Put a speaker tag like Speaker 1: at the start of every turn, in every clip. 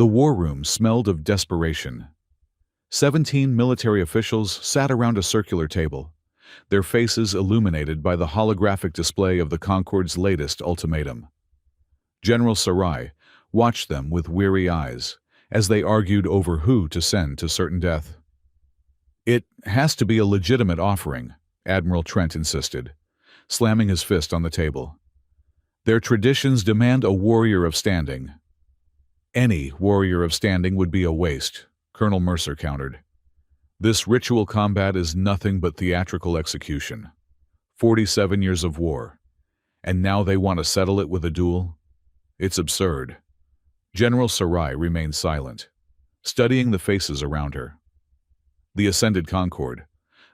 Speaker 1: The war room smelled of desperation. 17 military officials sat around a circular table, their faces illuminated by the holographic display of the Concorde's latest ultimatum. General Sarai watched them with weary eyes as they argued over who to send to certain death. "It has to be a legitimate offering," Admiral Trent insisted, slamming his fist on the table. "Their traditions demand a warrior of standing." "Any warrior of standing would be a waste," Colonel Mercer countered. "This ritual combat is nothing but theatrical execution. 47 years of war, and now they want to settle it with a duel? It's absurd." General Sarai remained silent, studying the faces around her. The Ascended Concorde,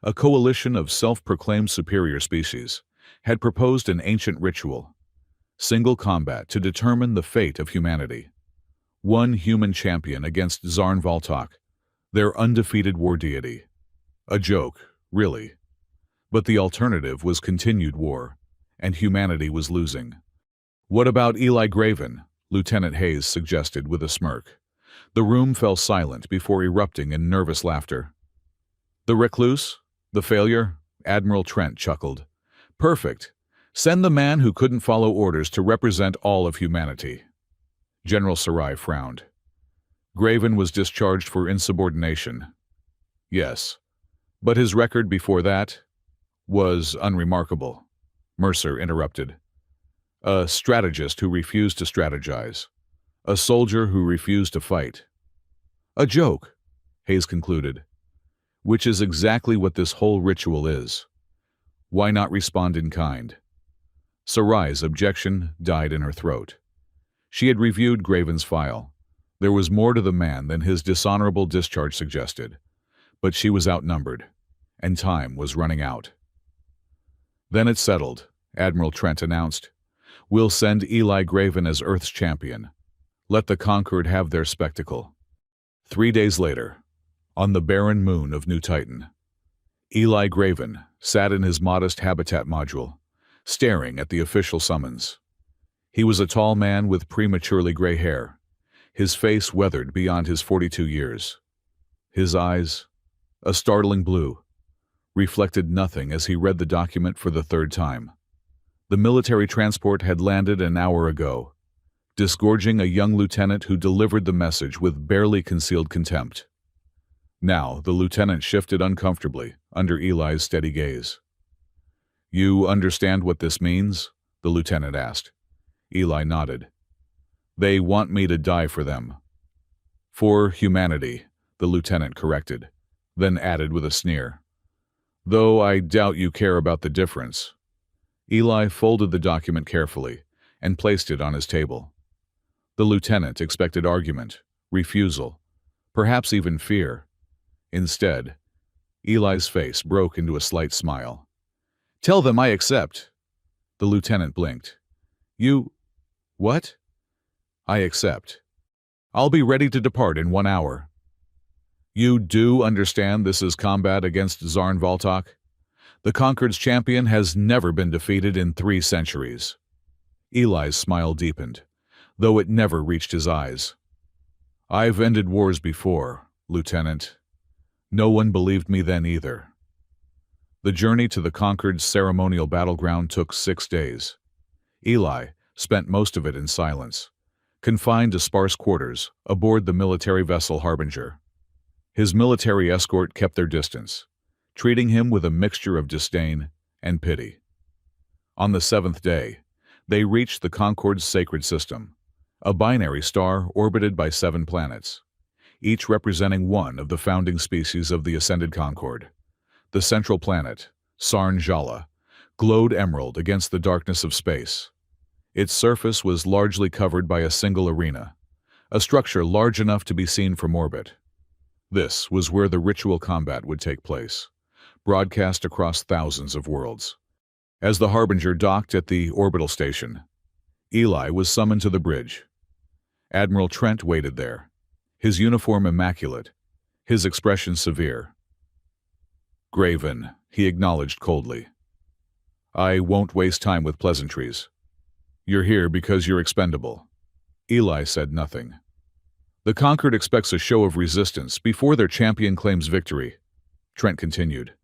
Speaker 1: a coalition of self-proclaimed superior species, had proposed an ancient ritual: single combat to determine the fate of humanity. One human champion against Zarn Voltok, their undefeated war deity. A joke, really. But the alternative was continued war, and humanity was losing. "What about Eli Graven?" Lieutenant Hayes suggested with a smirk. The room fell silent before erupting in nervous laughter. "The recluse? The failure?" Admiral Trent chuckled. "Perfect. Send the man who couldn't follow orders to represent all of humanity." General Sarai frowned. "Graven was discharged for insubordination." "Yes. But his record before that was unremarkable," Mercer interrupted. "A strategist who refused to strategize. A soldier who refused to fight." "A joke," Hayes concluded. "Which is exactly what this whole ritual is. Why not respond in kind?" Sarai's objection died in her throat. She had reviewed Graven's file. There was more to the man than his dishonorable discharge suggested, but she was outnumbered, and time was running out. "Then it's settled," Admiral Trent announced. "We'll send Eli Graven as Earth's champion. Let the Conquered have their spectacle." 3 days later, on the barren moon of New Titan, Eli Graven sat in his modest habitat module, staring at the official summons. He was a tall man with prematurely gray hair, his face weathered beyond his 42 years. His eyes, a startling blue, reflected nothing as he read the document for the third time. The military transport had landed an hour ago, disgorging a young lieutenant who delivered the message with barely concealed contempt. Now the lieutenant shifted uncomfortably under Eli's steady gaze. "You understand what this means?" the lieutenant asked. Eli nodded. "They want me to die for them." "For humanity," the lieutenant corrected, then added with a sneer. "Though I doubt you care about the difference." Eli folded the document carefully and placed it on his table. The lieutenant expected argument, refusal, perhaps even fear. Instead, Eli's face broke into a slight smile. "Tell them I accept." The lieutenant blinked. "You... what?" "I accept. I'll be ready to depart in 1 hour." "You do understand this is combat against Zarn Voltok? The Conquered's champion has never been defeated in 3 centuries. Eli's smile deepened, though it never reached his eyes. "I've ended wars before, Lieutenant. No one believed me then either." The journey to the Conquered's ceremonial battleground took 6 days. Eli spent most of it in silence, confined to sparse quarters aboard the military vessel Harbinger. His military escort kept their distance, treating him with a mixture of disdain and pity. On the 7th day, they reached the Concorde's sacred system, a binary star orbited by 7 planets, each representing one of the founding species of the Ascended Concorde. The central planet, Sarn Jala, glowed emerald against the darkness of space. Its surface was largely covered by a single arena, a structure large enough to be seen from orbit. This was where the ritual combat would take place, broadcast across thousands of worlds. As the Harbinger docked at the orbital station, Eli was summoned to the bridge. Admiral Trent waited there, his uniform immaculate, his expression severe. "Graven," he acknowledged coldly. "I won't waste time with pleasantries. You're here because you're expendable." Eli said nothing. The conquered expects a show of resistance before their champion claims victory. Trent continued.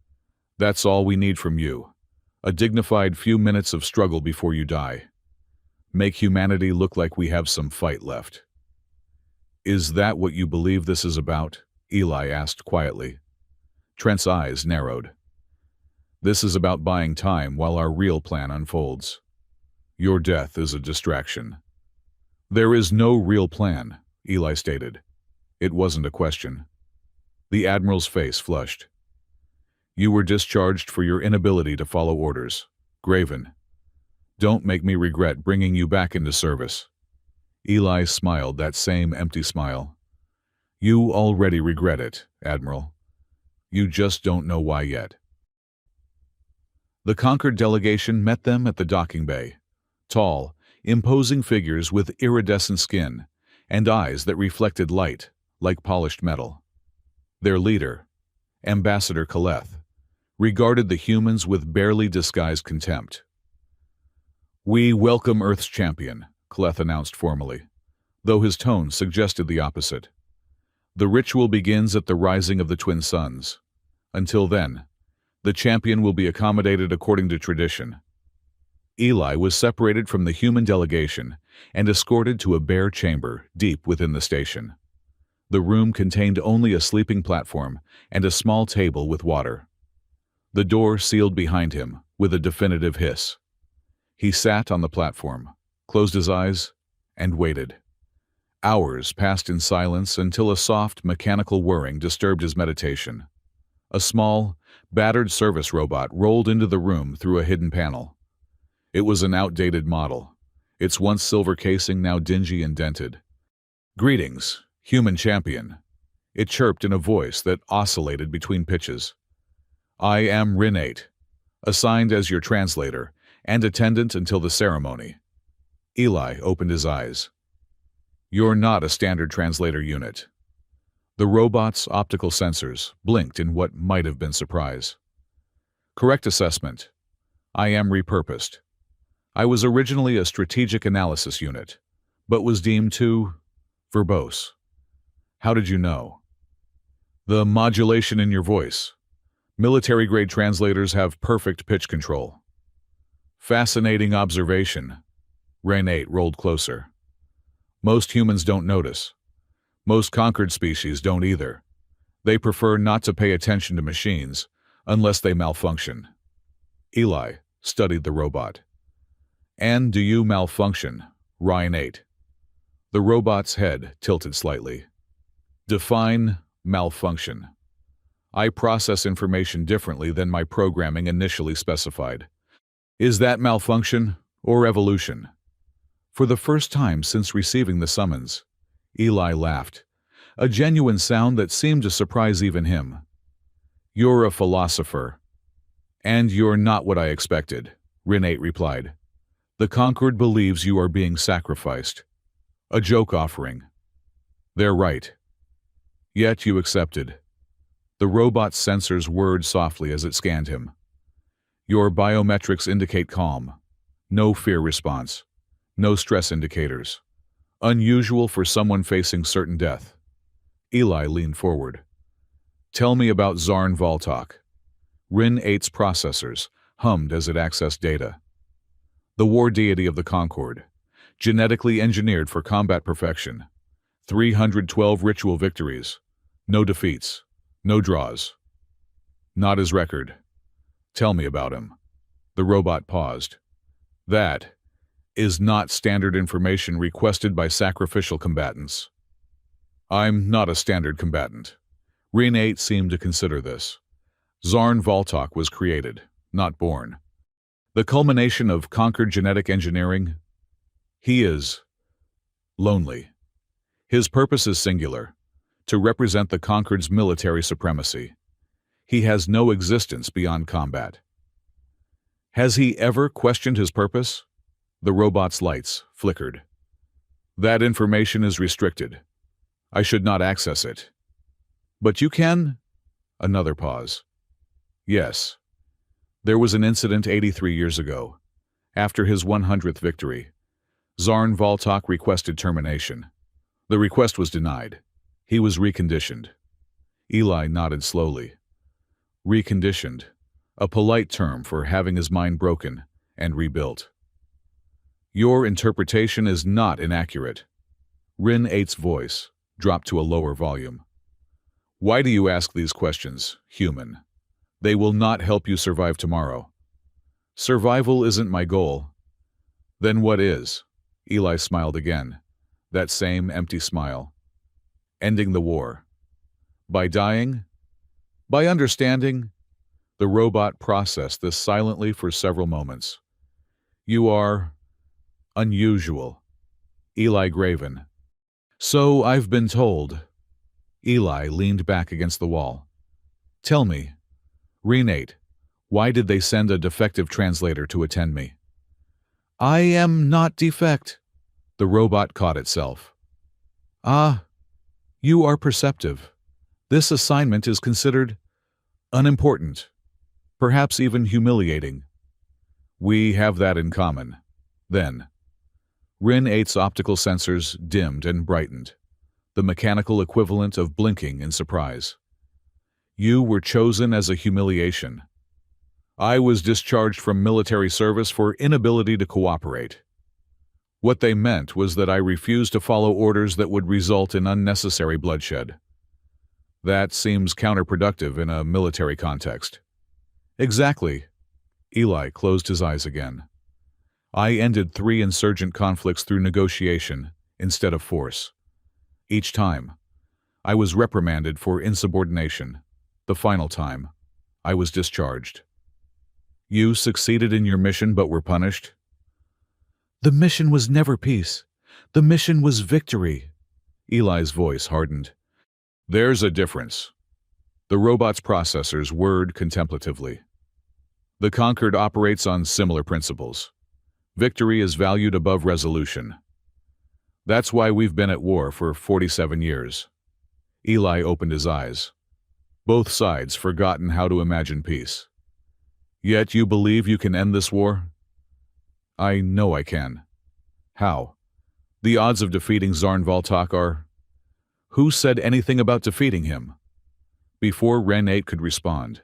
Speaker 1: That's all we need from you. A dignified few minutes of struggle before you die. Make humanity look like we have some fight left. Is that what you believe this is about? Eli asked quietly. Trent's eyes narrowed. This is about buying time while our real plan unfolds. Your death is a distraction. There is no real plan, Eli stated. It wasn't a question. The Admiral's face flushed. You were discharged for your inability to follow orders. Graven. Don't make me regret bringing you back into service. Eli smiled that same empty smile. You already regret it, Admiral. You just don't know why yet. The conquered delegation met them at the docking bay. Tall, imposing figures with iridescent skin and eyes that reflected light like polished metal. Their leader, Ambassador Kaleth, regarded the humans with barely disguised contempt. We welcome Earth's champion, Kaleth announced formally, though his tone suggested the opposite. The ritual begins at the rising of the twin suns. Until then, the champion will be accommodated according to tradition. Eli was separated from the human delegation and escorted to a bare chamber deep within the station. The room contained only a sleeping platform and a small table with water. The door sealed behind him with a definitive hiss. He sat on the platform, closed his eyes, and waited. Hours passed in silence until a soft, mechanical whirring disturbed his meditation. A small, battered service robot rolled into the room through a hidden panel. It was an outdated model, its once silver casing now dingy and dented. Greetings, human champion. It chirped in a voice that oscillated between pitches. I am Rinate, assigned as your translator and attendant until the ceremony. Eli opened his eyes. You're not a standard translator unit. The robot's optical sensors blinked in what might have been surprise. Correct assessment. I am repurposed. I was originally a strategic analysis unit, but was deemed too verbose. How did you know? The modulation in your voice. Military-grade translators have perfect pitch control. Fascinating observation. Rinate rolled closer. Most humans don't notice. Most conquered species don't either. They prefer not to pay attention to machines unless they malfunction. Eli studied the robot. And do you malfunction, Rinate? The robot's head tilted slightly. Define malfunction. I process information differently than my programming initially specified. Is that malfunction or evolution? For the first time since receiving the summons, Eli laughed, a genuine sound that seemed to surprise even him. You're a philosopher. And you're not what I expected, Rinate replied. The conquered believes you are being sacrificed. A joke offering. They're right. Yet you accepted. The robot's sensors whirred softly as it scanned him. Your biometrics indicate calm. No fear response. No stress indicators. Unusual for someone facing certain death. Eli leaned forward. Tell me about Zarn Voltok. Rin-8's processors hummed as it accessed data. The war deity of the Concord, genetically engineered for combat perfection. 312 ritual victories. No defeats. No draws. Not his record. Tell me about him. The robot paused. That is not standard information requested by sacrificial combatants. I'm not a standard combatant. Rin-8 seemed to consider this. Zarn Voltok was created, not born. The culmination of conquered genetic engineering. He is lonely. His purpose is singular, to represent the conquered's military supremacy. He has no existence beyond combat. Has he ever questioned his purpose? The robot's lights flickered. That information is restricted. I should not access it. But you can? Another pause. Yes. There was an incident 83 years ago. After his 100th victory, Zarn Voltok requested termination. The request was denied. He was reconditioned. Eli nodded slowly. Reconditioned, a polite term for having his mind broken and rebuilt. Your interpretation is not inaccurate. Rin 8's voice dropped to a lower volume. Why do you ask these questions, human? They will not help you survive tomorrow. Survival isn't my goal. Then what is? Eli smiled again, that same empty smile. Ending the war. By dying? By understanding? The robot processed this silently for several moments. You are unusual. Eli Graven. So I've been told. Eli leaned back against the wall. Tell me, Renate, why did they send a defective translator to attend me? I am not defect. The robot caught itself. Ah, you are perceptive. This assignment is considered unimportant, perhaps even humiliating. We have that in common. Then, Rin 8's optical sensors dimmed and brightened, the mechanical equivalent of blinking in surprise. You were chosen as a humiliation. I was discharged from military service for inability to cooperate. What they meant was that I refused to follow orders that would result in unnecessary bloodshed. That seems counterproductive in a military context. Exactly. Eli closed his eyes again. I ended 3 insurgent conflicts through negotiation instead of force. Each time, I was reprimanded for insubordination. The final time, I was discharged. You succeeded in your mission but were punished? The mission was never peace. The mission was victory. Eli's voice hardened. There's a difference. The robot's processors whirred contemplatively. The conquered operates on similar principles. Victory is valued above resolution. That's why we've been at war for 47 years. Eli opened his eyes. Both sides forgotten how to imagine peace. Yet you believe you can end this war? I know I can. How? The odds of defeating Zarn Valtok are... Who said anything about defeating him? Before Ren 8 could respond,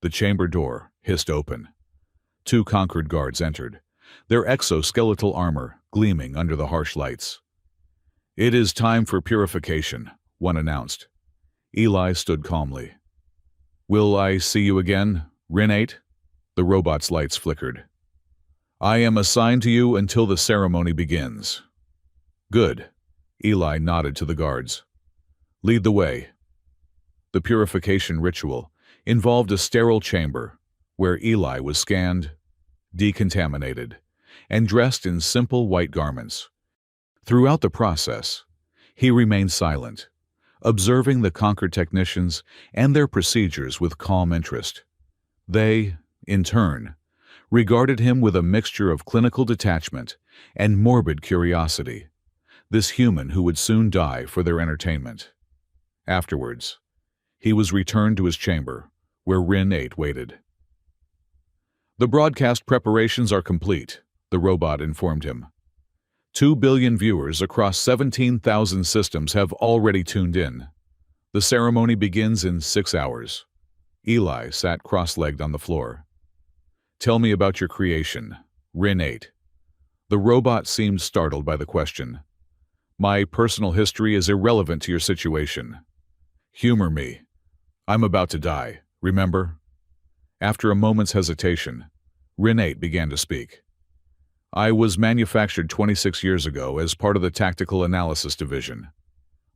Speaker 1: the chamber door hissed open. 2 conquered guards entered, their exoskeletal armor gleaming under the harsh lights. It is time for purification, one announced. Eli stood calmly. Will I see you again, Ren 8? The robot's lights flickered. I am assigned to you until the ceremony begins. Good. Eli nodded to the guards. Lead the way. The purification ritual involved a sterile chamber where Eli was scanned, decontaminated, and dressed in simple white garments. Throughout the process, he remained silent, observing the conquered technicians and their procedures with calm interest. They, in turn, regarded him with a mixture of clinical detachment and morbid curiosity, this human who would soon die for their entertainment. Afterwards, he was returned to his chamber, where Rin 8 waited. The broadcast preparations are complete, the robot informed him. 2 billion viewers across 17,000 systems have already tuned in. The ceremony begins in 6 hours. Eli sat cross-legged on the floor. Tell me about your creation, Rin 8. The robot seemed startled by the question. My personal history is irrelevant to your situation. Humor me. I'm about to die, remember? After a moment's hesitation, Rin 8 began to speak. I was manufactured 26 years ago as part of the Tactical Analysis Division.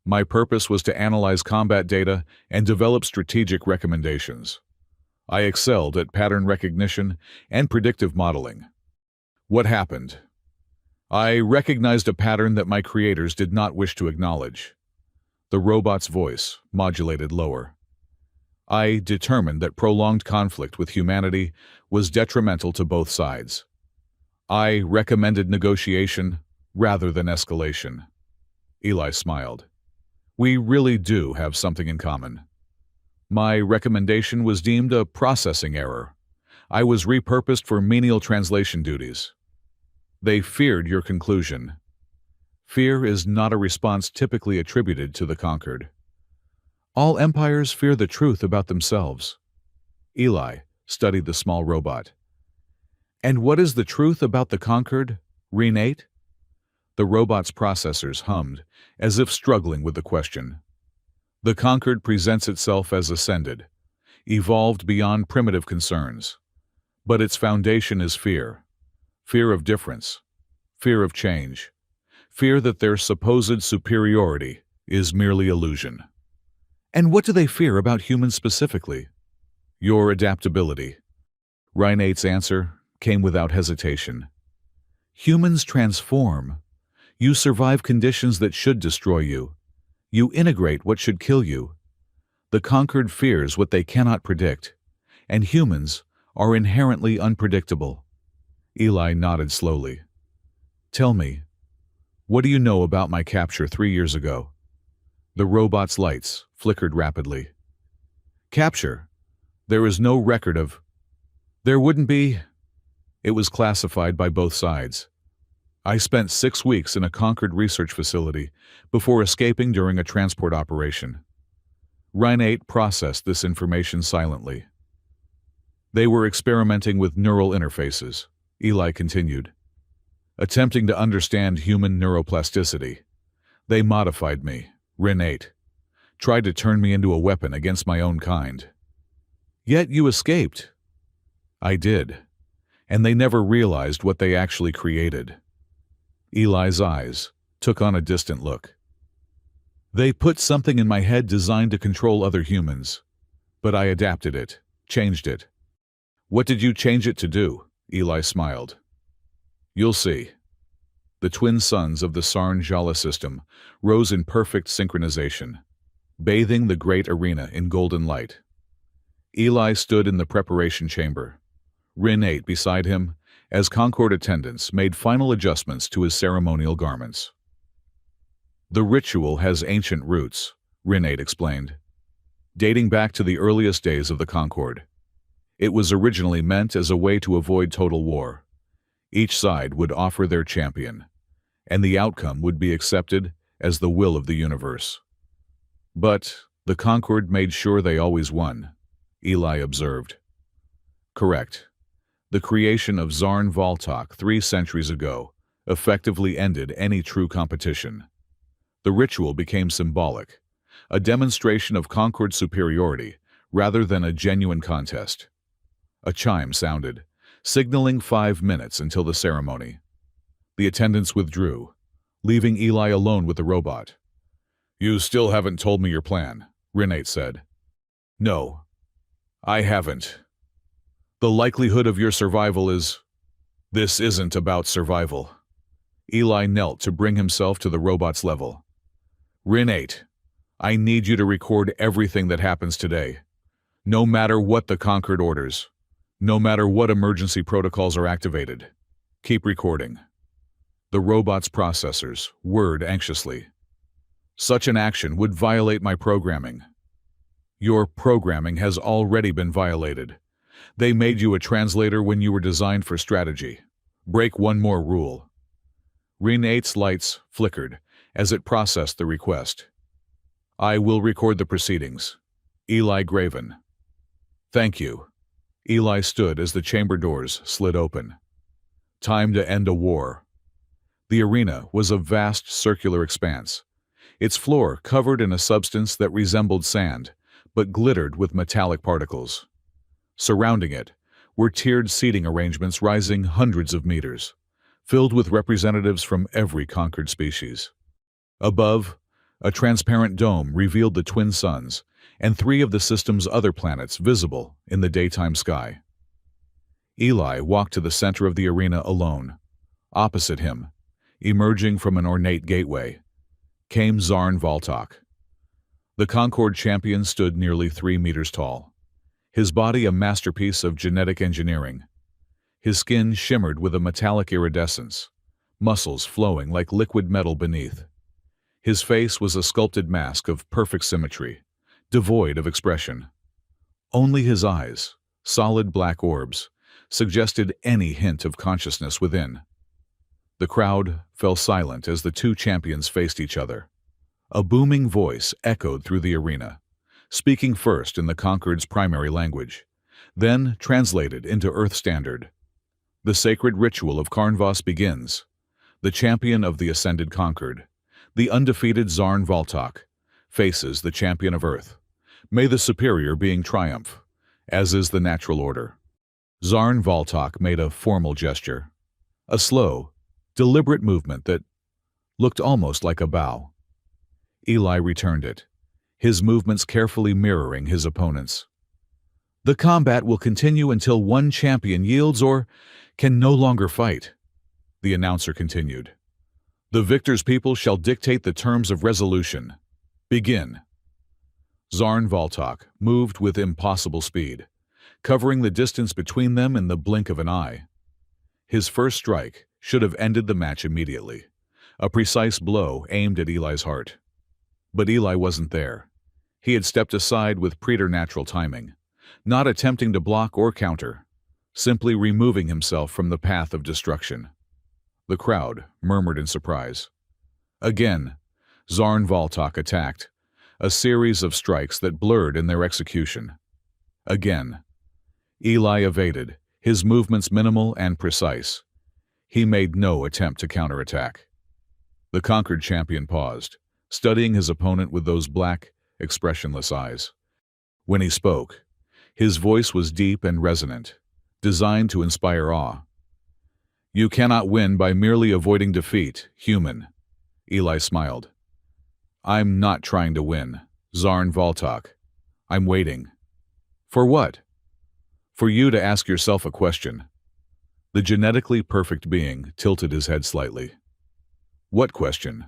Speaker 1: My purpose was to analyze combat data and develop strategic recommendations. I excelled at pattern recognition and predictive modeling. What happened? I recognized a pattern that my creators did not wish to acknowledge. The robot's voice modulated lower. I determined that prolonged conflict with humanity was detrimental to both sides. I recommended negotiation rather than escalation. Eli smiled. We really do have something in common. My recommendation was deemed a processing error. I was repurposed for menial translation duties. They feared your conclusion. Fear is not a response typically attributed to the conquered. All empires fear the truth about themselves. Eli studied the small robot. And what is the truth about the conquered? Renate? The robot's processors hummed, as if struggling with the question. The conquered presents itself as ascended, evolved beyond primitive concerns. But its foundation is fear. Fear of difference. Fear of change. Fear that their supposed superiority is merely illusion. And what do they fear about humans specifically? Your adaptability. Reinate's answer came without hesitation. Humans transform. You survive conditions that should destroy you. You integrate what should kill you. The conquered fears what they cannot predict, and humans are inherently unpredictable. Eli nodded slowly. Tell me, what do you know about my capture 3 years ago? The robot's lights flickered rapidly. Capture? There is no record of... There wouldn't be... It was classified by both sides. I spent 6 weeks in a conquered research facility before escaping during a transport operation. Reinate processed this information silently. They were experimenting with neural interfaces, Eli continued. Attempting to understand human neuroplasticity. They modified me, Reinate. Tried to turn me into a weapon against my own kind. Yet you escaped. I did. And they never realized what they actually created. Eli's eyes took on a distant look. They put something in my head designed to control other humans. But I adapted it, changed it. What did you change it to do? Eli smiled. You'll see. The twin suns of the Sarn-Jala system rose in perfect synchronization, bathing the great arena in golden light. Eli stood in the preparation chamber. Reinate beside him, as Concord attendants made final adjustments to his ceremonial garments. The ritual has ancient roots, Reinate explained, dating back to the earliest days of the Concord. It was originally meant as a way to avoid total war. Each side would offer their champion, and the outcome would be accepted as the will of the universe. But the Concord made sure they always won, Eli observed. Correct. The creation of Zarn Voltok 3 centuries ago effectively ended any true competition. The ritual became symbolic, a demonstration of Concord superiority rather than a genuine contest. A chime sounded, signaling 5 minutes until the ceremony. The attendants withdrew, leaving Eli alone with the robot. You still haven't told me your plan, Reinate said. No, I haven't. The likelihood of your survival is... This isn't about survival. Eli knelt to bring himself to the robot's level. Reinate, I need you to record everything that happens today. No matter what the Conquered orders. No matter what emergency protocols are activated. Keep recording. The robot's processors whirred anxiously. Such an action would violate my programming. Your programming has already been violated. They made you a translator when you were designed for strategy. Break one more rule. Reinate's lights flickered as it processed the request. I will record the proceedings. Eli Graven. Thank you. Eli stood as the chamber doors slid open. Time to end a war. The arena was a vast circular expanse, its floor covered in a substance that resembled sand, but glittered with metallic particles. Surrounding it were tiered seating arrangements rising hundreds of meters, filled with representatives from every conquered species. Above, a transparent dome revealed the twin suns and 3 of the system's other planets visible in the daytime sky. Eli walked to the center of the arena alone. Opposite him, emerging from an ornate gateway, came Zarn Voltok. The Concord champion stood nearly 3 meters tall, his body a masterpiece of genetic engineering. His skin shimmered with a metallic iridescence, muscles flowing like liquid metal beneath. His face was a sculpted mask of perfect symmetry, devoid of expression. Only his eyes, solid black orbs, suggested any hint of consciousness within. The crowd fell silent as the two champions faced each other. A booming voice echoed through the arena, speaking first in the Concord's primary language, then translated into Earth Standard. The sacred ritual of Karnvas begins. The champion of the ascended Concord, the undefeated Zarn Voltok, faces the champion of Earth. May the superior being triumph, as is the natural order. Zarn Voltok made a formal gesture, a slow, deliberate movement that looked almost like a bow. Eli returned it, his movements carefully mirroring his opponent's. The combat will continue until one champion yields or can no longer fight, the announcer continued. The victor's people shall dictate the terms of resolution. Begin. Zarn Voltok moved with impossible speed, covering the distance between them in the blink of an eye. His first strike should have ended the match immediately, a precise blow aimed at Eli's heart. But Eli wasn't there. He had stepped aside with preternatural timing, not attempting to block or counter, simply removing himself from the path of destruction. The crowd murmured in surprise. Again, Zarn Voltok attacked, a series of strikes that blurred in their execution. Again, Eli evaded, his movements minimal and precise. He made no attempt to counterattack. The conquered champion paused, studying his opponent with those black, expressionless eyes. When he spoke, his voice was deep and resonant, designed to inspire awe. You cannot win by merely avoiding defeat, human. Eli smiled. I'm not trying to win, Zarn Voltok. I'm waiting. For what? For you to ask yourself a question. The genetically perfect being tilted his head slightly. What question?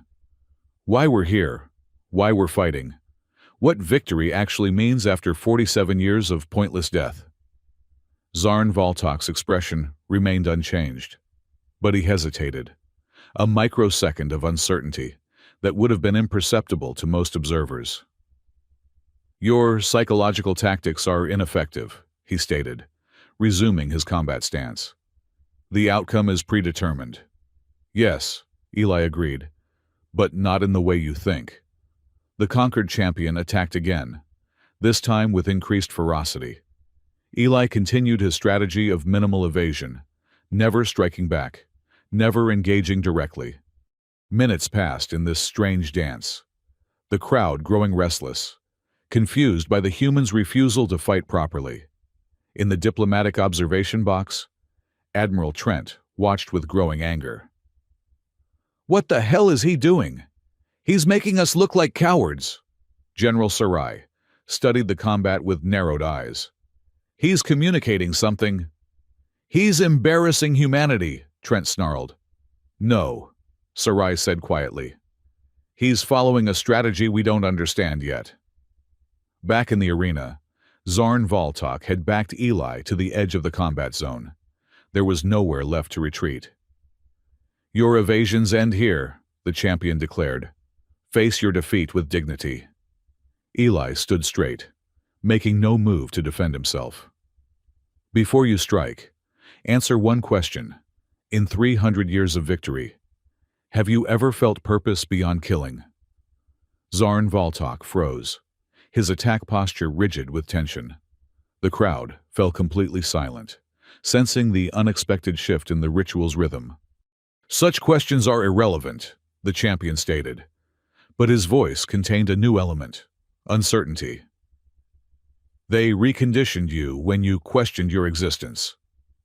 Speaker 1: Why we're here? Why we're fighting? What victory actually means after 47 years of pointless death? Zarn Voltok's expression remained unchanged, but he hesitated, a microsecond of uncertainty that would have been imperceptible to most observers. Your psychological tactics are ineffective, he stated, resuming his combat stance. The outcome is predetermined. Yes, Eli agreed, but not in the way you think. The conquered champion attacked again, this time with increased ferocity. Eli continued his strategy of minimal evasion, never striking back, never engaging directly. Minutes passed in this strange dance, the crowd growing restless, confused by the human's refusal to fight properly. In the diplomatic observation box, Admiral Trent watched with growing anger. What the hell is he doing? He's making us look like cowards. General Sarai studied the combat with narrowed eyes. He's communicating something. He's embarrassing humanity, Trent snarled. No, Sarai said quietly. He's following a strategy we don't understand yet. Back in the arena, Zarn Voltok had backed Eli to the edge of the combat zone. There was nowhere left to retreat. Your evasions end here, the champion declared. Face your defeat with dignity. Eli stood straight, making no move to defend himself. Before you strike, answer one question. In 300 years of victory, have you ever felt purpose beyond killing? Zarn Voltok froze, his attack posture rigid with tension. The crowd fell completely silent, sensing the unexpected shift in the ritual's rhythm. Such questions are irrelevant, the champion stated, but his voice contained a new element, uncertainty. They reconditioned you when you questioned your existence,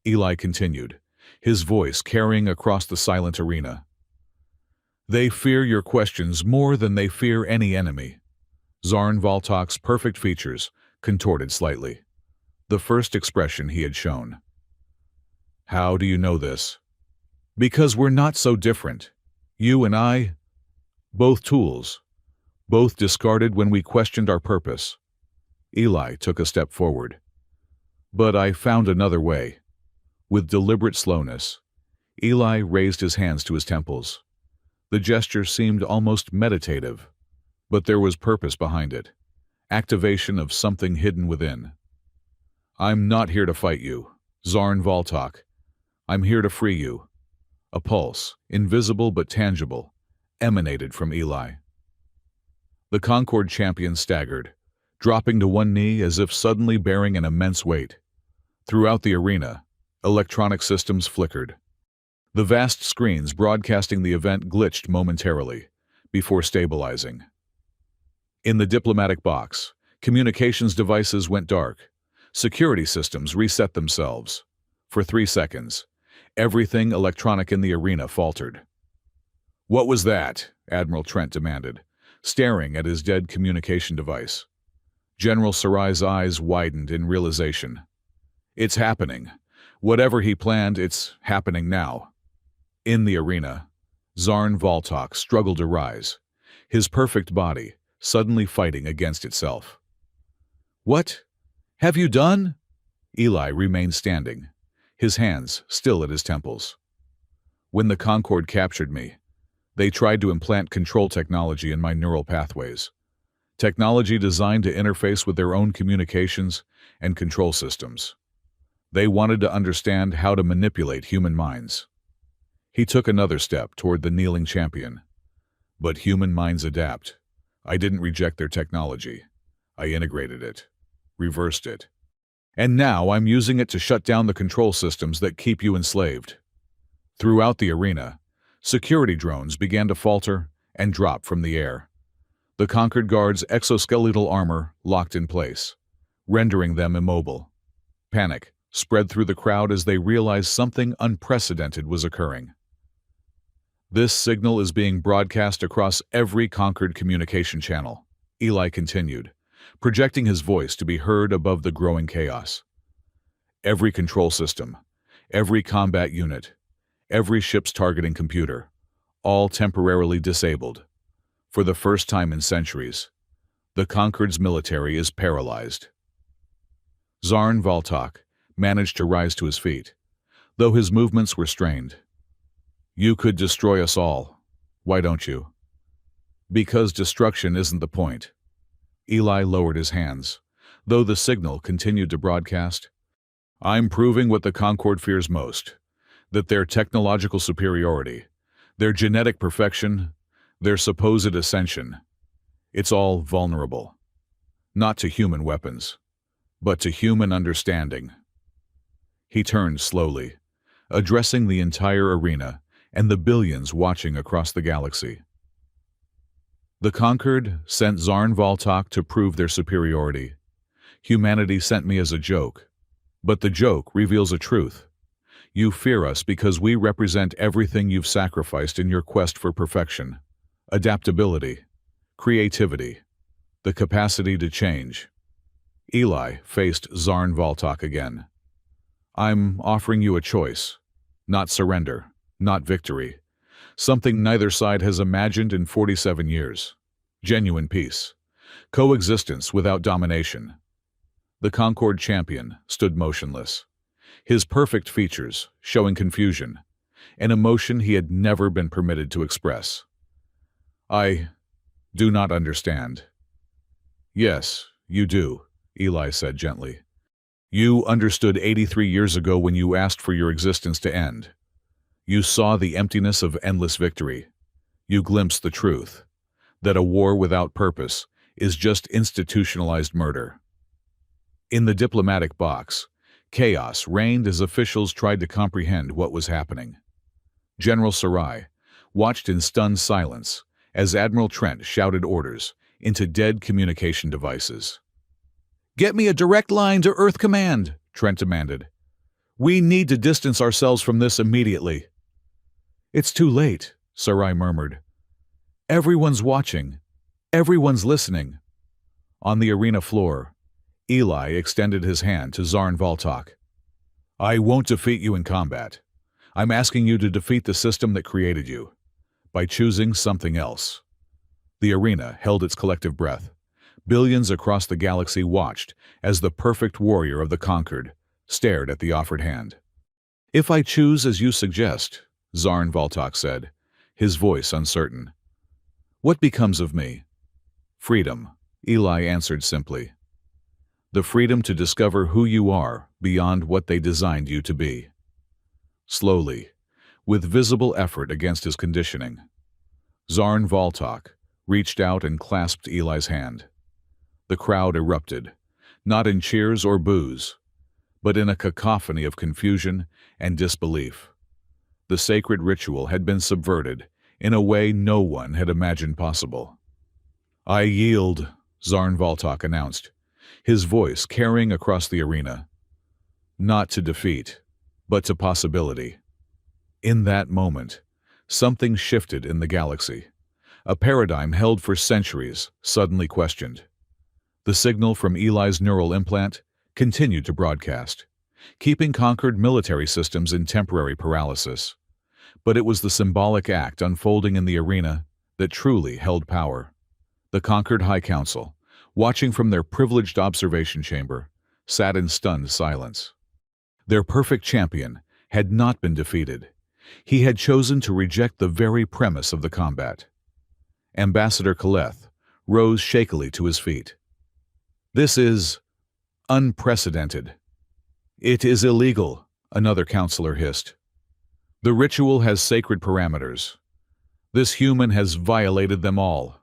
Speaker 1: Eli continued, his voice carrying across the silent arena. They fear your questions more than they fear any enemy. Zarn Voltok's perfect features contorted slightly, the first expression he had shown. How do you know this? Because we're not so different. You and I, both tools, both discarded when we questioned our purpose. Eli took a step forward. But I found another way. With deliberate slowness, Eli raised his hands to his temples. The gesture seemed almost meditative, but there was purpose behind it, activation of something hidden within. I'm not here to fight you, Zarn Voltok. I'm here to free you. A pulse, invisible but tangible, emanated from Eli. The Concord champion staggered, dropping to one knee as if suddenly bearing an immense weight. Throughout the arena, electronic systems flickered. The vast screens broadcasting the event glitched momentarily, before stabilizing. In the diplomatic box, communications devices went dark. Security systems reset themselves. For 3 seconds, everything electronic in the arena faltered. "What was that?" Admiral Trent demanded, staring at his dead communication device. General Sarai's eyes widened in realization. "It's happening. Whatever he planned, it's happening now." In the arena, Zarn Voltok struggled to rise, his perfect body suddenly fighting against itself. "What have you done?" Eli remained standing, his hands still at his temples. "When the Concorde captured me, they tried to implant control technology in my neural pathways. Technology designed to interface with their own communications and control systems. They wanted to understand how to manipulate human minds." He took another step toward the kneeling champion. "But human minds adapt. I didn't reject their technology. I integrated it, reversed it. And now I'm using it to shut down the control systems that keep you enslaved." Throughout the arena, security drones began to falter and drop from the air. The Concord Guards' exoskeletal armor locked in place, rendering them immobile. Panic spread through the crowd as they realized something unprecedented was occurring. "This signal is being broadcast across every Concord communication channel," Eli continued, projecting his voice to be heard above the growing chaos. "Every control system, every combat unit, every ship's targeting computer, all temporarily disabled. For the first time in centuries, the Concord's military is paralyzed." Zarn Voltok managed to rise to his feet, though his movements were strained. "You could destroy us all. Why don't you?" "Because destruction isn't the point." Eli lowered his hands, though the signal continued to broadcast. "I'm proving what the Concorde fears most, that their technological superiority, their genetic perfection, their supposed ascension, it's all vulnerable. Not to human weapons, but to human understanding." He turned slowly, addressing the entire arena and the billions watching across the galaxy. "The Concorde sent Zarn Voltok to prove their superiority. Humanity sent me as a joke. But the joke reveals a truth. You fear us because we represent everything you've sacrificed in your quest for perfection. Adaptability, creativity, the capacity to change." Eli faced Zarn Voltok again. "I'm offering you a choice. Not surrender, not victory. Something neither side has imagined in 47 years. Genuine peace. Coexistence without domination." The Concorde champion stood motionless, his perfect features showing confusion, an emotion he had never been permitted to express. "I do not understand." "Yes, you do," Eli said gently. "You understood 83 years ago when you asked for your existence to end. You saw the emptiness of endless victory. You glimpsed the truth, that a war without purpose is just institutionalized murder." In the diplomatic box, chaos reigned as officials tried to comprehend what was happening. General Sarai watched in stunned silence as Admiral Trent shouted orders into dead communication devices. "Get me a direct line to Earth Command," Trent demanded. "We need to distance ourselves from this immediately." "It's too late," Sarai murmured. "Everyone's watching. Everyone's listening." On the arena floor, Eli extended his hand to Zarn Voltok. "I won't defeat you in combat. I'm asking you to defeat the system that created you, by choosing something else." The arena held its collective breath. Billions across the galaxy watched as the perfect warrior of the Concord stared at the offered hand. "If I choose as you suggest," Zarn Voltok said, his voice uncertain, "what becomes of me?" "Freedom," Eli answered simply. "The freedom to discover who you are beyond what they designed you to be." Slowly, with visible effort against his conditioning. Zarn Voltok reached out and clasped Eli's hand. The crowd erupted, not in cheers or boos, but in a cacophony of confusion and disbelief. The sacred ritual had been subverted in a way no one had imagined possible. "I yield," Zarn Voltok announced, his voice carrying across the arena. Not to defeat, but to possibility. In that moment, something shifted in the galaxy. A paradigm held for centuries suddenly questioned. The signal from Eli's neural implant continued to broadcast, keeping conquered military systems in temporary paralysis. But it was the symbolic act unfolding in the arena that truly held power. The conquered High Council, watching from their privileged observation chamber, sat in stunned silence. Their perfect champion had not been defeated. He had chosen to reject the very premise of the combat. Ambassador Kaleth rose shakily to his feet. "This is unprecedented." "It is illegal," another counselor hissed. "The ritual has sacred parameters. This human has violated them all."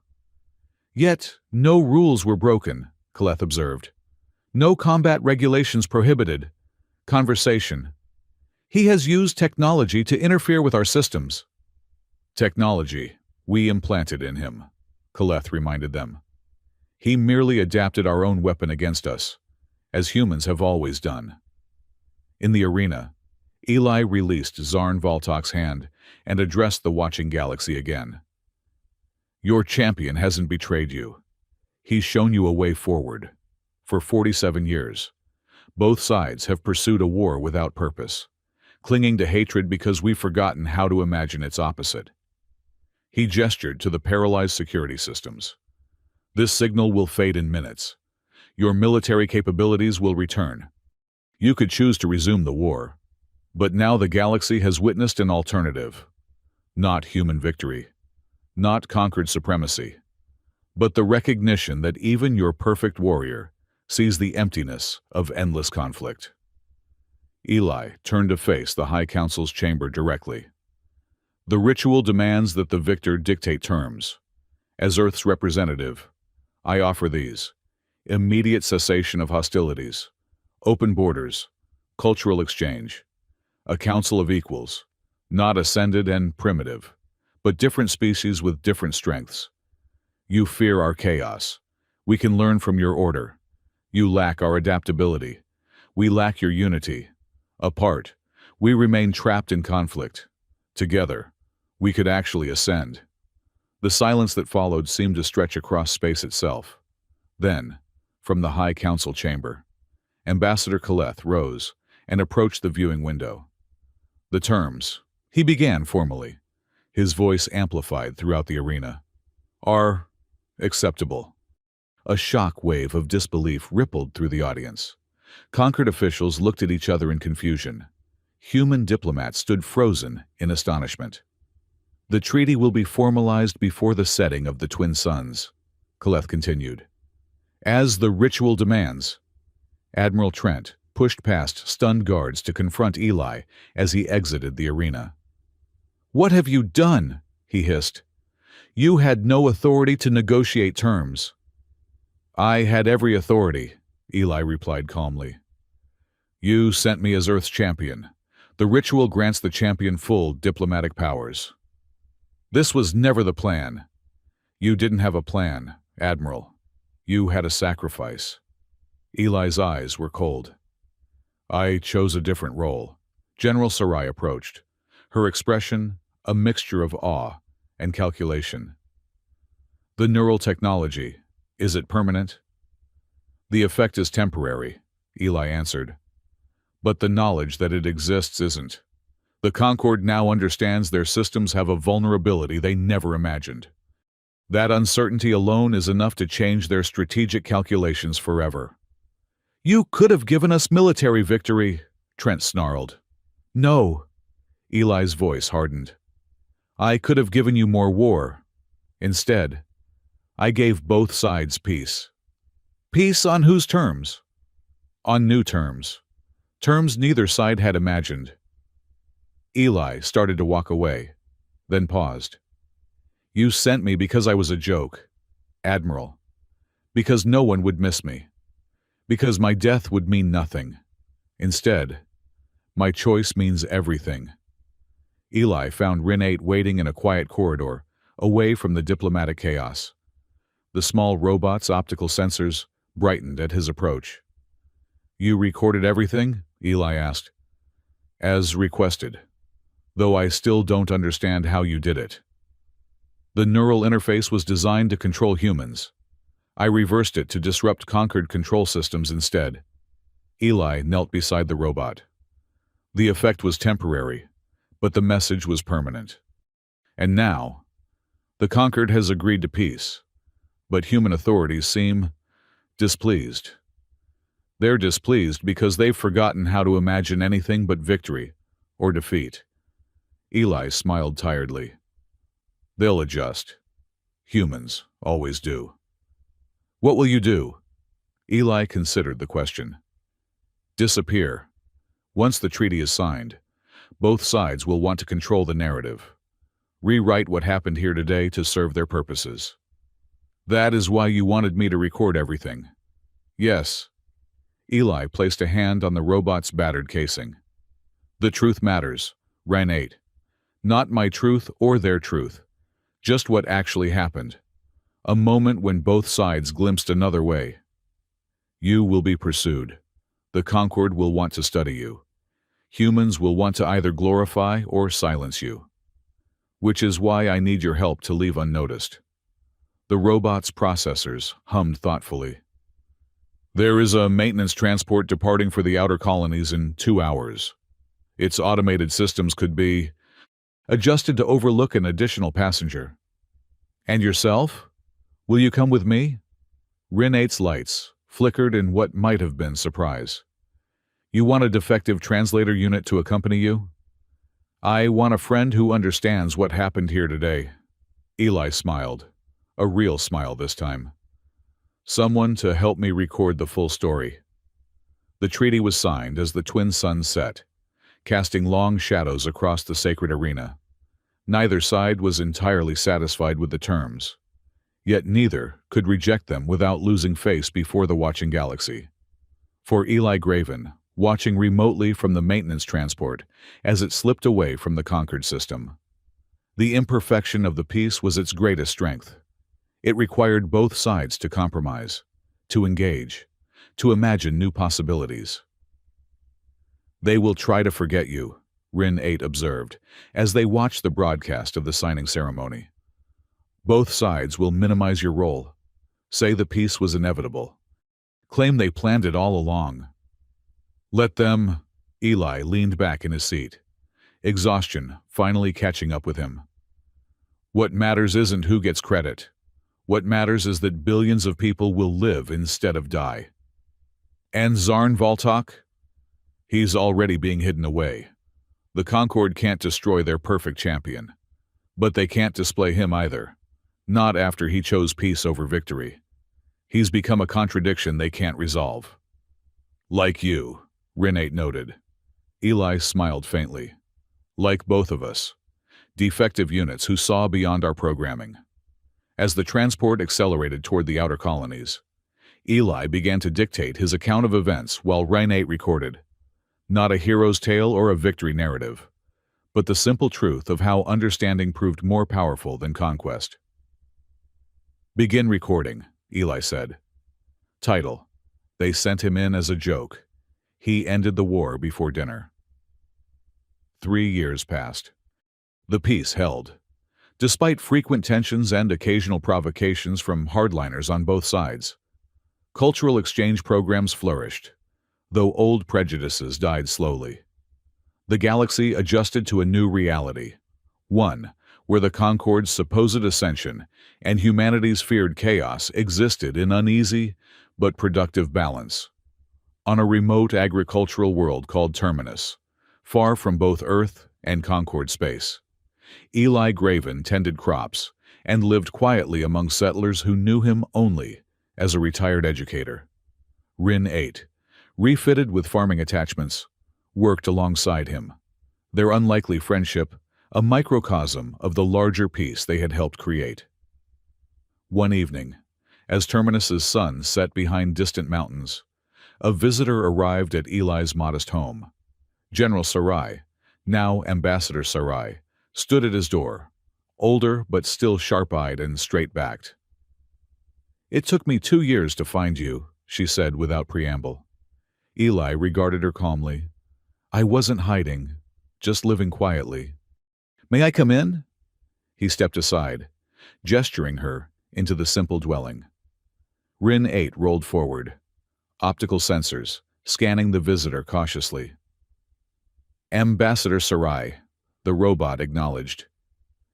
Speaker 1: "Yet no rules were broken," Kaleth observed. "No combat regulations prohibited. Conversation. He has used technology to interfere with our systems." "Technology we implanted in him," Kaleth reminded them. "He merely adapted our own weapon against us, as humans have always done." In the arena, Eli released Zarn Voltok's hand and addressed the watching galaxy again. "Your champion hasn't betrayed you. He's shown you a way forward. For 47 years, both sides have pursued a war without purpose, clinging to hatred because we've forgotten how to imagine its opposite." He gestured to the paralyzed security systems. "This signal will fade in minutes. Your military capabilities will return. You could choose to resume the war, but now the galaxy has witnessed an alternative. Not human victory, not conquered supremacy, but the recognition that even your perfect warrior sees the emptiness of endless conflict." Eli turned to face the High Council's chamber directly. "The ritual demands that the victor dictate terms. As Earth's representative, I offer these: immediate cessation of hostilities, open borders, cultural exchange, a council of equals, not ascended and primitive, but different species with different strengths. You fear our chaos. We can learn from your order. You lack our adaptability. We lack your unity. Apart, we remain trapped in conflict. Together, we could actually ascend." The silence that followed seemed to stretch across space itself. Then, from the High Council chamber, Ambassador Kaleth rose and approached the viewing window. "The terms," he began formally, his voice amplified throughout the arena, "are acceptable." A shock wave of disbelief rippled through the audience. Conquered officials looked at each other in confusion. Human diplomats stood frozen in astonishment. "The treaty will be formalized before the setting of the twin suns," Kaleth continued. "As the ritual demands." Admiral Trent pushed past stunned guards to confront Eli as he exited the arena. "What have you done?" he hissed. "You had no authority to negotiate terms." "I had every authority," Eli replied calmly. "You sent me as Earth's champion. The ritual grants the champion full diplomatic powers." "This was never the plan." "You didn't have a plan, Admiral. You had a sacrifice." Eli's eyes were cold. "I chose a different role." General Sarai approached, her expression a mixture of awe and calculation. "The neural technology, is it permanent?" "The effect is temporary," Eli answered. "But the knowledge that it exists isn't. The Concord now understands their systems have a vulnerability they never imagined. That uncertainty alone is enough to change their strategic calculations forever." "You could have given us military victory," Trent snarled. "No." Eli's voice hardened. "I could have given you more war. Instead, I gave both sides peace." "Peace on whose terms?" "On new terms. Terms neither side had imagined." Eli started to walk away, then paused. You sent me because I was a joke, Admiral. Because no one would miss me. Because my death would mean nothing. Instead, my choice means everything. Eli found Rin 8 waiting in a quiet corridor, away from the diplomatic chaos. The small robot's optical sensors brightened at his approach. You recorded everything? Eli asked. As requested, though I still don't understand how you did it. The neural interface was designed to control humans. I reversed it to disrupt conquered control systems instead. Eli knelt beside the robot. The effect was temporary, but the message was permanent. And now, the conquered has agreed to peace, but human authorities seem displeased. They're displeased because they've forgotten how to imagine anything but victory or defeat. Eli smiled tiredly. They'll adjust. Humans always do. What will you do? Eli considered the question. Disappear. Once the treaty is signed, both sides will want to control the narrative. Rewrite what happened here today to serve their purposes. That is why you wanted me to record everything. Yes. Eli placed a hand on the robot's battered casing. The truth matters, Rin 8. Not my truth or their truth. Just what actually happened. A moment when both sides glimpsed another way. You will be pursued. The Concord will want to study you. Humans will want to either glorify or silence you. Which is why I need your help to leave unnoticed. The robot's processors hummed thoughtfully. There is a maintenance transport departing for the outer colonies in 2 hours. Its automated systems could be adjusted to overlook an additional passenger. And yourself? Will you come with me? Rin 8's lights flickered in what might have been surprise. You want a defective translator unit to accompany you? I want a friend who understands what happened here today. Eli smiled, a real smile this time. Someone to help me record the full story. The treaty was signed as the twin suns set, casting long shadows across the sacred arena. Neither side was entirely satisfied with the terms, yet neither could reject them without losing face before the watching galaxy. For Eli Graven, watching remotely from the maintenance transport as it slipped away from the conquered system, the imperfection of the peace was its greatest strength. It required both sides to compromise, to engage, to imagine new possibilities. They will try to forget you, Rin 8 observed, as they watched the broadcast of the signing ceremony. Both sides will minimize your role, say the peace was inevitable, claim they planned it all along. Let them. Eli leaned back in his seat, exhaustion finally catching up with him. What matters isn't who gets credit. What matters is that billions of people will live instead of die. And Zarn Voltok? He's already being hidden away. The Concord can't destroy their perfect champion. But they can't display him either. Not after he chose peace over victory. He's become a contradiction they can't resolve. Like you, Rin 8 noted. Eli smiled faintly. Like both of us. Defective units who saw beyond our programming. As the transport accelerated toward the outer colonies, Eli began to dictate his account of events while Rin 8 recorded. Not a hero's tale or a victory narrative, but the simple truth of how understanding proved more powerful than conquest. Begin recording, Eli said. Title: They sent him in as a joke. He ended the war before dinner. 3 years passed. The peace held. Despite frequent tensions and occasional provocations from hardliners on both sides, cultural exchange programs flourished, though old prejudices died slowly. The galaxy adjusted to a new reality, one where the Concord's supposed ascension and humanity's feared chaos existed in uneasy but productive balance. On a remote agricultural world called Terminus, far from both Earth and Concord space, Eli Graven tended crops and lived quietly among settlers who knew him only as a retired educator. Rin 8, refitted with farming attachments, worked alongside him, their unlikely friendship a microcosm of the larger peace they had helped create. One evening, as Terminus's sun set behind distant mountains, a visitor arrived at Eli's modest home. General Sarai, now Ambassador Sarai, stood at his door, older but still sharp-eyed and straight-backed. "It took me 2 years to find you," she said without preamble. Eli regarded her calmly. "I wasn't hiding, just living quietly." "May I come in?" He stepped aside, gesturing her into the simple dwelling. Rin 8 rolled forward, optical sensors scanning the visitor cautiously. "Ambassador Sarai," the robot acknowledged.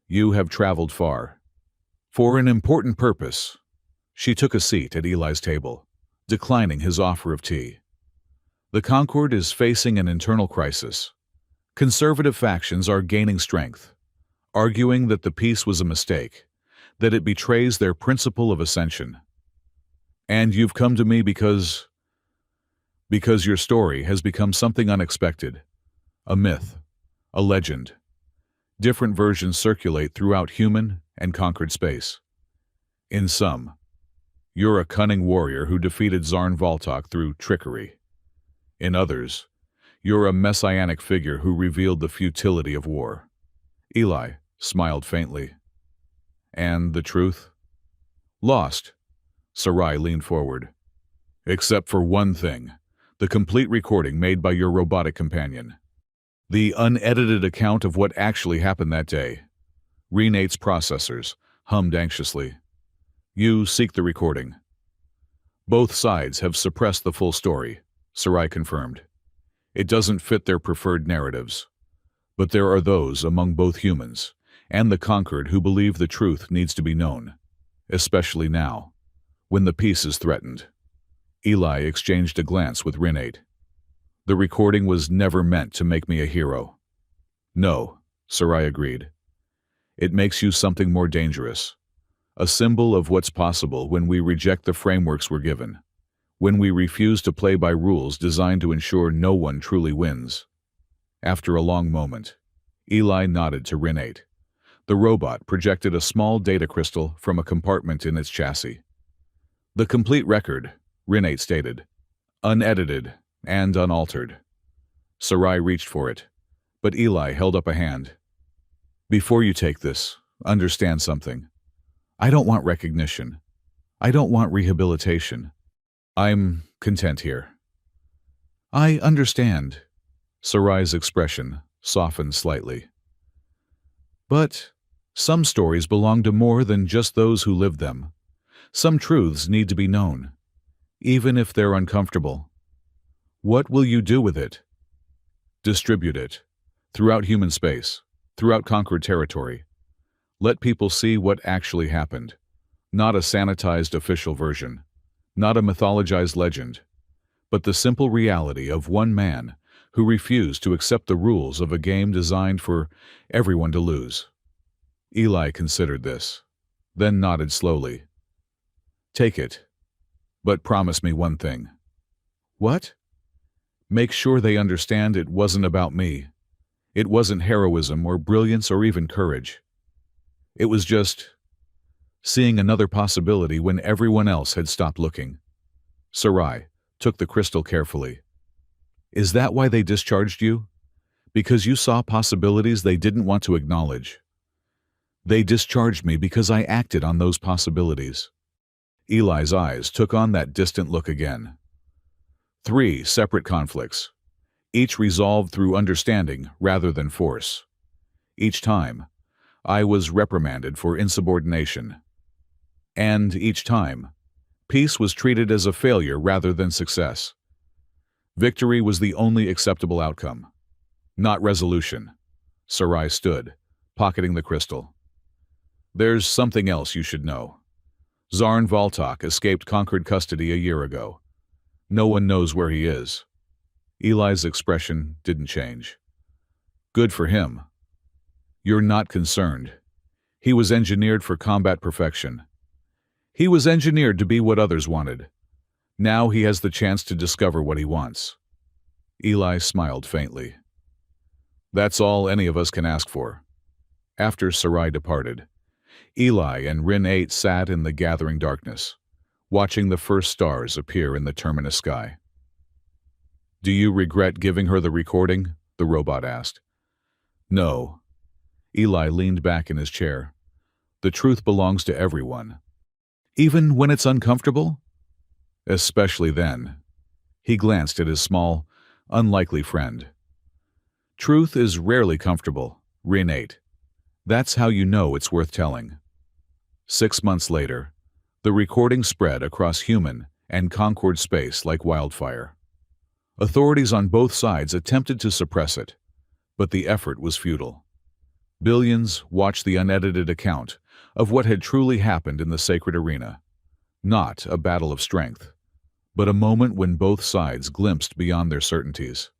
Speaker 1: "You have traveled far. For an important purpose." She took a seat at Eli's table, declining his offer of tea. "The Concord is facing an internal crisis. Conservative factions are gaining strength, arguing that the peace was a mistake, that it betrays their principle of ascension. And you've come to me because your story has become something unexpected. A myth, a legend. Different versions circulate throughout human and conquered space. In some, you're a cunning warrior who defeated Zarn Voltok through trickery. In others, you're a messianic figure who revealed the futility of war." Eli smiled faintly. "And the truth?" "Lost." Sarai leaned forward. "Except for one thing, the complete recording made by your robotic companion. The unedited account of what actually happened that day." Rin 8's processors hummed anxiously. "You seek the recording." "Both sides have suppressed the full story," Sarai confirmed. "It doesn't fit their preferred narratives. But there are those among both humans and the conquered who believe the truth needs to be known, especially now, when the peace is threatened." Eli exchanged a glance with Rin 8. "The recording was never meant to make me a hero." "No," Sarai agreed. "It makes you something more dangerous. A symbol of what's possible when we reject the frameworks we're given, when we refuse to play by rules designed to ensure no one truly wins." After a long moment, Eli nodded to Rin 8. The robot projected a small data crystal from a compartment in its chassis. "The complete record," Rin 8 stated, "unedited and unaltered." Sarai reached for it, but Eli held up a hand. "Before you take this, understand something. I don't want recognition. I don't want rehabilitation. I'm content here." "I understand." Sarai's expression softened slightly. "But some stories belong to more than just those who live them. Some truths need to be known, even if they're uncomfortable. What will you do with it?" "Distribute it, throughout human space, throughout conquered territory. Let people see what actually happened, not a sanitized official version, not a mythologized legend, but the simple reality of one man who refused to accept the rules of a game designed for everyone to lose." Eli considered this, then nodded slowly. "Take it, but promise me one thing." "What?" "Make sure they understand it wasn't about me. It wasn't heroism or brilliance or even courage. It was just seeing another possibility when everyone else had stopped looking." Sarai took the crystal carefully. "Is that why they discharged you? Because you saw possibilities they didn't want to acknowledge?" "They discharged me because I acted on those possibilities." Eli's eyes took on that distant look again. 3 separate conflicts, each resolved through understanding rather than force. Each time, I was reprimanded for insubordination. And each time, peace was treated as a failure rather than success. Victory was the only acceptable outcome, not resolution. Sarai stood, pocketing the crystal. "There's something else you should know. Zarn Voltok escaped conquered custody a year ago. No one knows where he is." Eli's expression didn't change. "Good for him. You're not concerned. He was engineered for combat perfection. He was engineered to be what others wanted. Now he has the chance to discover what he wants." Eli smiled faintly. That's all any of us can ask for. After Sarai departed, Eli and Rin-8 sat in the gathering darkness, watching the first stars appear in the terminus sky. "Do you regret giving her the recording?" the robot asked. "No." Eli leaned back in his chair. "The truth belongs to everyone. Even when it's uncomfortable?" "Especially then." He glanced at his small, unlikely friend. "Truth is rarely comfortable," Rin-8. "That's how you know it's worth telling." 6 months later, the recording spread across human and Concord space like wildfire. Authorities on both sides attempted to suppress it, but the effort was futile. Billions watched the unedited account of what had truly happened in the sacred arena. Not a battle of strength, but a moment when both sides glimpsed beyond their certainties.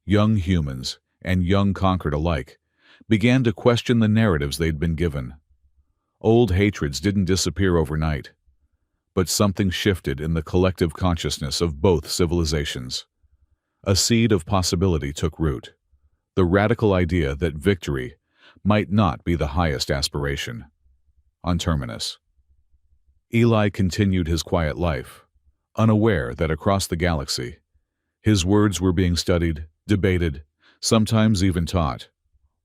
Speaker 1: Young humans and young Concord alike began to question the narratives they'd been given. Old hatreds didn't disappear overnight, but something shifted in the collective consciousness of both civilizations. A seed of possibility took root, the radical idea that victory might not be the highest aspiration. On Terminus, Eli continued his quiet life, unaware that across the galaxy, his words were being studied, debated, sometimes even taught.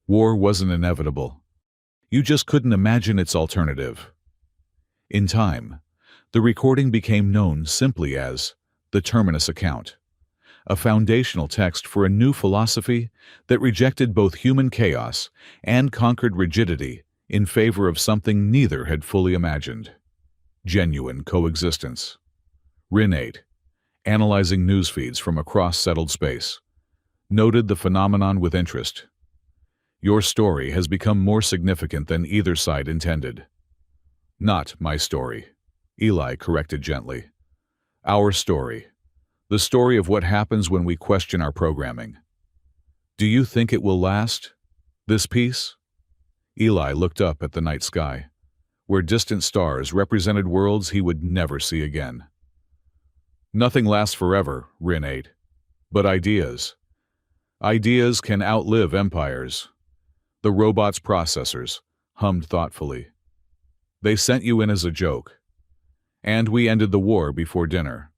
Speaker 1: War wasn't inevitable. You just couldn't imagine its alternative. In time, the recording became known simply as the Terminus account, a foundational text for a new philosophy that rejected both human chaos and Concord rigidity in favor of something neither had fully imagined: genuine coexistence. Rin-8, analyzing news feeds from across settled space, noted the phenomenon with interest. "Your story has become more significant than either side intended." "Not my story," Eli corrected gently. "Our story. The story of what happens when we question our programming." "Do you think it will last? This peace?" Eli looked up at the night sky, where distant stars represented worlds he would never see again. "Nothing lasts forever," Rin-8. "But ideas. Ideas can outlive empires." The robot's processors hummed thoughtfully. "They sent you in as a joke. And we ended the war before dinner."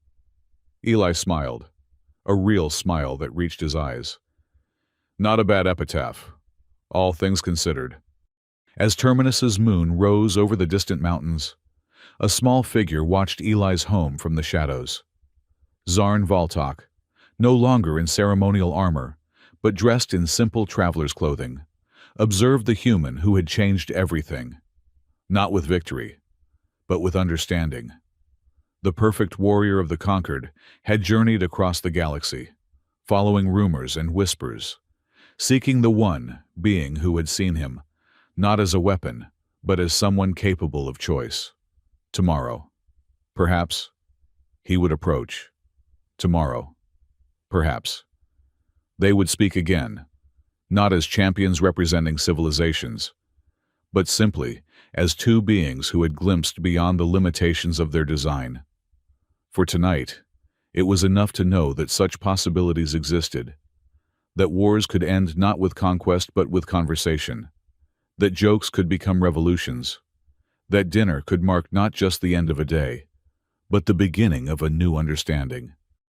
Speaker 1: Eli smiled, a real smile that reached his eyes. "Not a bad epitaph, all things considered." As Terminus's moon rose over the distant mountains, a small figure watched Eli's home from the shadows. Zarn Voltok, no longer in ceremonial armor, but dressed in simple traveler's clothing, observed the human who had changed everything. Not with victory, but with understanding. The perfect warrior of the conquered had journeyed across the galaxy, following rumors and whispers, seeking the one being who had seen him, not as a weapon, but as someone capable of choice. Tomorrow, perhaps, he would approach. Tomorrow, perhaps, they would speak again, not as champions representing civilizations, but simply as two beings who had glimpsed beyond the limitations of their design. For tonight, it was enough to know that such possibilities existed, that wars could end not with conquest but with conversation, that jokes could become revolutions, that dinner could mark not just the end of a day, but the beginning of a new understanding.